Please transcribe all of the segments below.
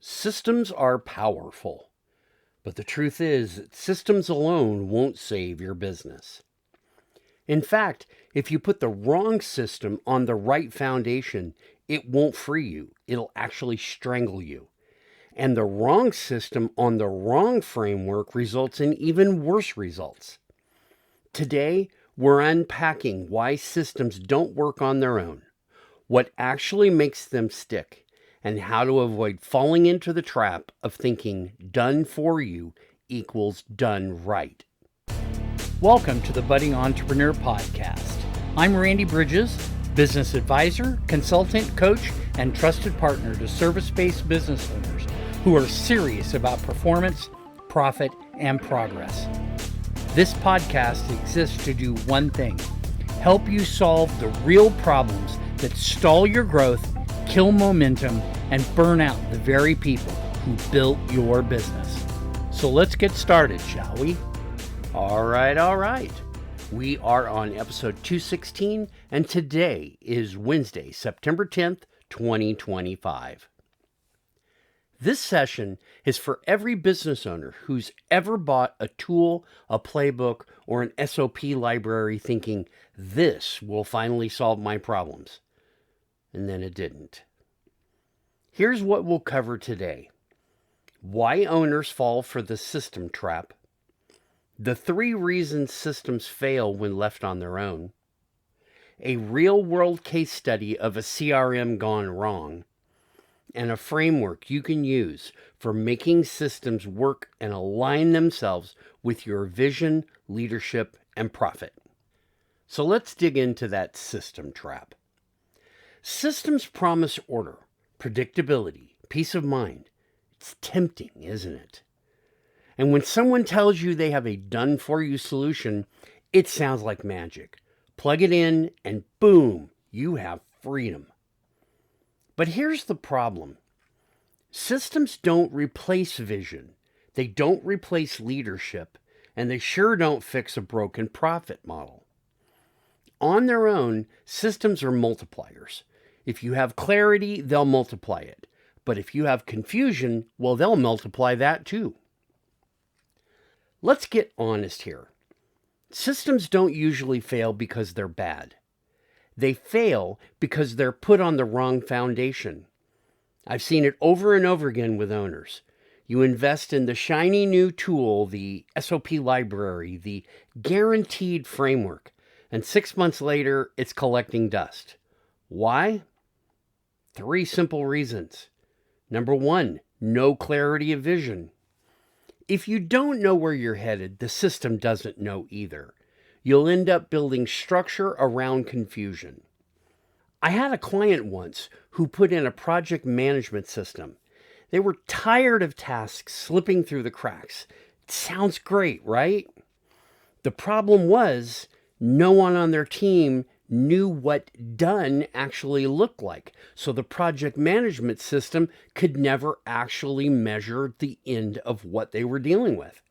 Systems are powerful, but the truth is that systems alone won't save your business. In fact, if you put the wrong system on the right foundation, it won't free you. It'll actually strangle you. And the wrong system on the wrong framework results in even worse results. Today, we're unpacking why systems don't work on their own, what actually makes them stick, and how to avoid falling into the trap of thinking done for you equals done right. Welcome to the Budding Entrepreneur Podcast. I'm Randy Bridges, business advisor, consultant, coach, and trusted partner to service-based business owners who are serious about performance, profit, and progress. This podcast exists to do one thing: help you solve the real problems that stall your growth, kill momentum, and burn out the very people who built your business. So let's get started, shall we? All right. We are on episode 216, and today is Wednesday, September 10th, 2025. This session is for every business owner who's ever bought a tool, a playbook, or an SOP library thinking, this will finally solve my problems. And then it didn't. Here's what we'll cover today: why owners fall for the system trap, the 3 reasons systems fail when left on their own, a real-world case study of a CRM gone wrong, and a framework you can use for making systems work and align themselves with your vision, leadership, and profit. So let's dig into that system trap. Systems promise order, predictability, peace of mind. It's tempting, isn't it? And when someone tells you they have a done-for-you solution, it sounds like magic. Plug it in and boom, you have freedom. But here's the problem. Systems don't replace vision. They don't replace leadership, and they sure don't fix a broken profit model. On their own, systems are multipliers. If you have clarity, they'll multiply it. But if you have confusion, well, they'll multiply that too. Let's get honest here. Systems don't usually fail because they're bad. They fail because they're put on the wrong foundation. I've seen it over and over again with owners. You invest in the shiny new tool, the SOP library, the guaranteed framework, and 6 months later, it's collecting dust. Why? 3 simple reasons. Number 1, no clarity of vision. If you don't know where you're headed, the system doesn't know either. You'll end up building structure around confusion. I had a client once who put in a project management system. They were tired of tasks slipping through the cracks. It sounds great, right? The problem was no one on their team knew what done actually looked like. So the project management system could never actually measure the end of what they were dealing with.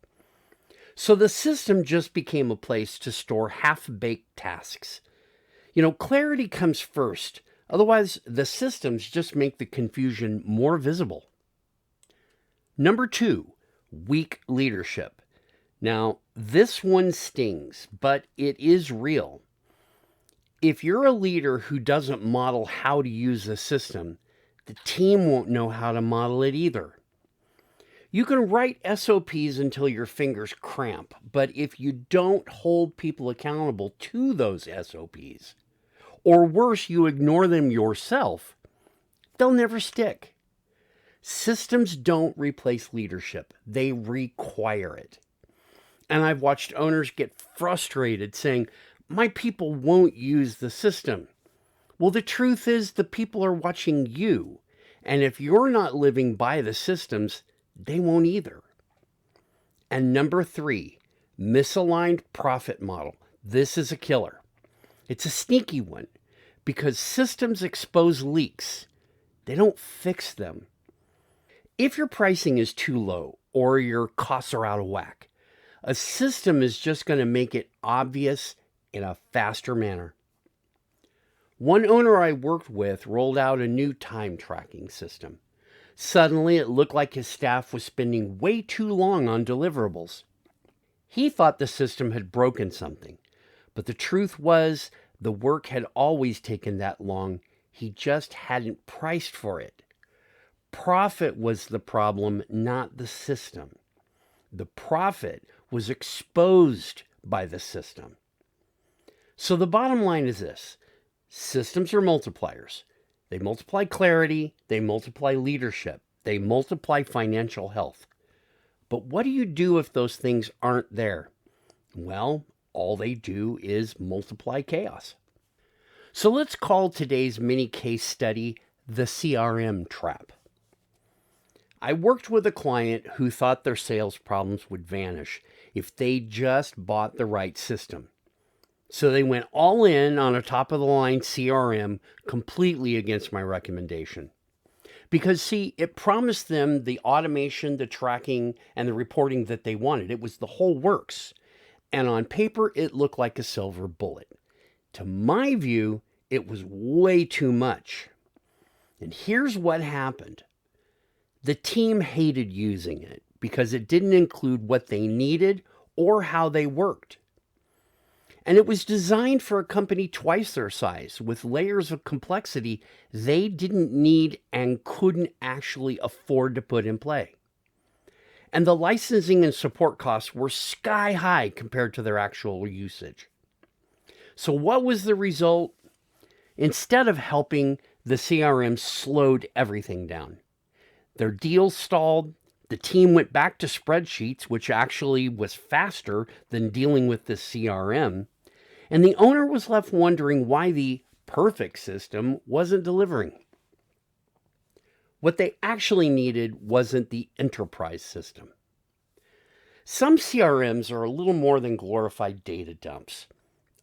So the system just became a place to store half-baked tasks. Clarity comes first. Otherwise, the systems just make the confusion more visible. Number 2, weak leadership. Now, this one stings, but it is real. If you're a leader who doesn't model how to use the system, the team won't know how to model it either. You can write SOPs until your fingers cramp, but if you don't hold people accountable to those SOPs, or worse, you ignore them yourself, they'll never stick. Systems don't replace leadership. They require it. And I've watched owners get frustrated saying, my people won't use the system. Well, the truth is the people are watching you. And if you're not living by the systems, they won't either. And number 3, misaligned profit model. This is a killer. It's a sneaky one because systems expose leaks. They don't fix them. If your pricing is too low or your costs are out of whack, a system is just going to make it obvious in a faster manner. One owner I worked with rolled out a new time tracking system. Suddenly, it looked like his staff was spending way too long on deliverables. He thought the system had broken something, but the truth was the work had always taken that long. He just hadn't priced for it. Profit was the problem, not the system. The profit was exposed by the system. So the bottom line is this: systems are multipliers. They multiply clarity, they multiply leadership, they multiply financial health. But what do you do if those things aren't there? Well, all they do is multiply chaos. So let's call today's mini case study the CRM trap. I worked with a client who thought their sales problems would vanish if they just bought the right system. So they went all in on a top-of-the-line CRM, completely against my recommendation. Because, see, it promised them the automation, the tracking, and the reporting that they wanted. It was the whole works. And on paper, it looked like a silver bullet. To my view, it was way too much. And here's what happened. The team hated using it because it didn't include what they needed or how they worked. And it was designed for a company twice their size with layers of complexity they didn't need and couldn't actually afford to put in play. And the licensing and support costs were sky high compared to their actual usage. So what was the result? Instead of helping, the CRM slowed everything down. Their deals stalled. The team went back to spreadsheets, which actually was faster than dealing with the CRM. And the owner was left wondering why the perfect system wasn't delivering. What they actually needed wasn't the enterprise system. Some CRMs are a little more than glorified data dumps.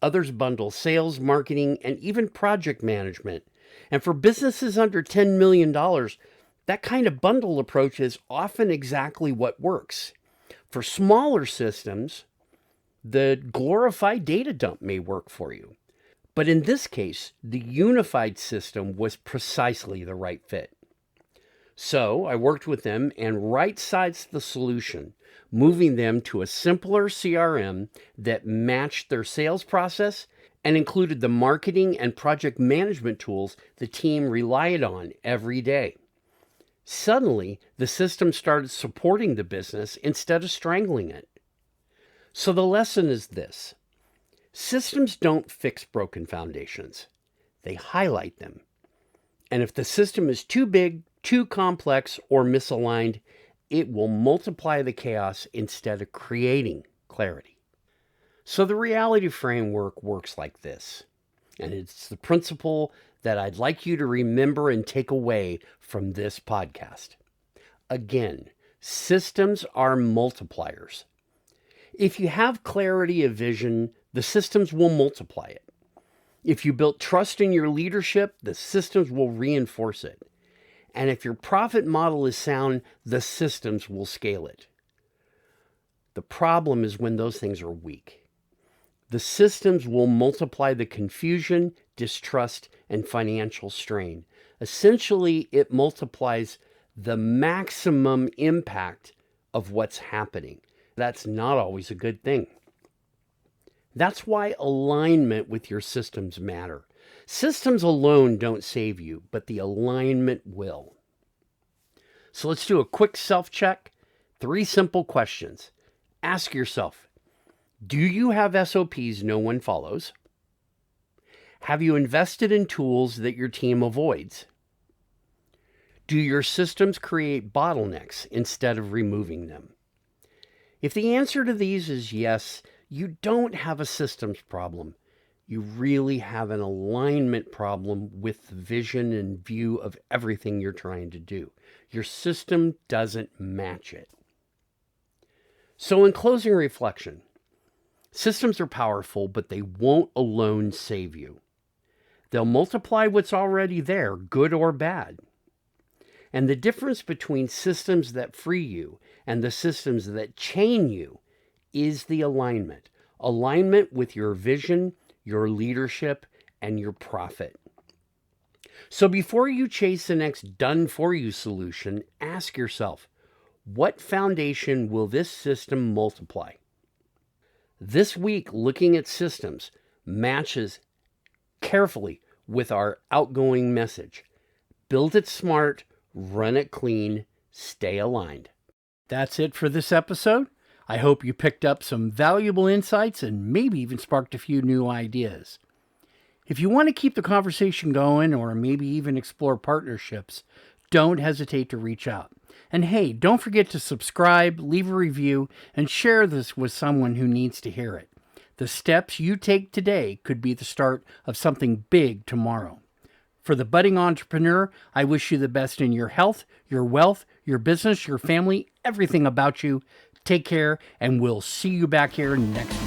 Others bundle sales, marketing, and even project management. And for businesses under $10 million, that kind of bundle approach is often exactly what works. For smaller systems, the glorified data dump may work for you. But in this case, the unified system was precisely the right fit. So I worked with them and right-sized the solution, moving them to a simpler CRM that matched their sales process and included the marketing and project management tools the team relied on every day. Suddenly, the system started supporting the business instead of strangling it. So the lesson is this: systems don't fix broken foundations. They highlight them. And if the system is too big, too complex, or misaligned, it will multiply the chaos instead of creating clarity. So the reality framework works like this. And it's the principle that I'd like you to remember and take away from this podcast. Again, systems are multipliers. If you have clarity of vision, the systems will multiply it. If you built trust in your leadership, the systems will reinforce it. And if your profit model is sound, the systems will scale it. The problem is when those things are weak. The systems will multiply the confusion, distrust, and financial strain. Essentially, it multiplies the maximum impact of what's happening. That's not always a good thing. That's why alignment with your systems matter. Systems alone don't save you, but the alignment will. So let's do a quick self-check. 3 simple questions. Ask yourself, do you have SOPs no one follows? Have you invested in tools that your team avoids? Do your systems create bottlenecks instead of removing them? If the answer to these is yes, you don't have a systems problem. You really have an alignment problem with the vision and view of everything you're trying to do. Your system doesn't match it. So in closing reflection, systems are powerful, but they won't alone save you. They'll multiply what's already there, good or bad. And the difference between systems that free you and the systems that chain you is the alignment. Alignment with your vision, your leadership, and your profit. So before you chase the next done-for-you solution, ask yourself, what foundation will this system multiply? This week, looking at systems matches carefully with our outgoing message. Build it smart, run it clean, stay aligned. That's it for this episode. I hope you picked up some valuable insights and maybe even sparked a few new ideas. If you want to keep the conversation going or maybe even explore partnerships, don't hesitate to reach out. And hey, don't forget to subscribe, leave a review, and share this with someone who needs to hear it. The steps you take today could be the start of something big tomorrow. For the budding entrepreneur, I wish you the best in your health, your wealth, your business, your family, everything about you. Take care, and we'll see you back here next week.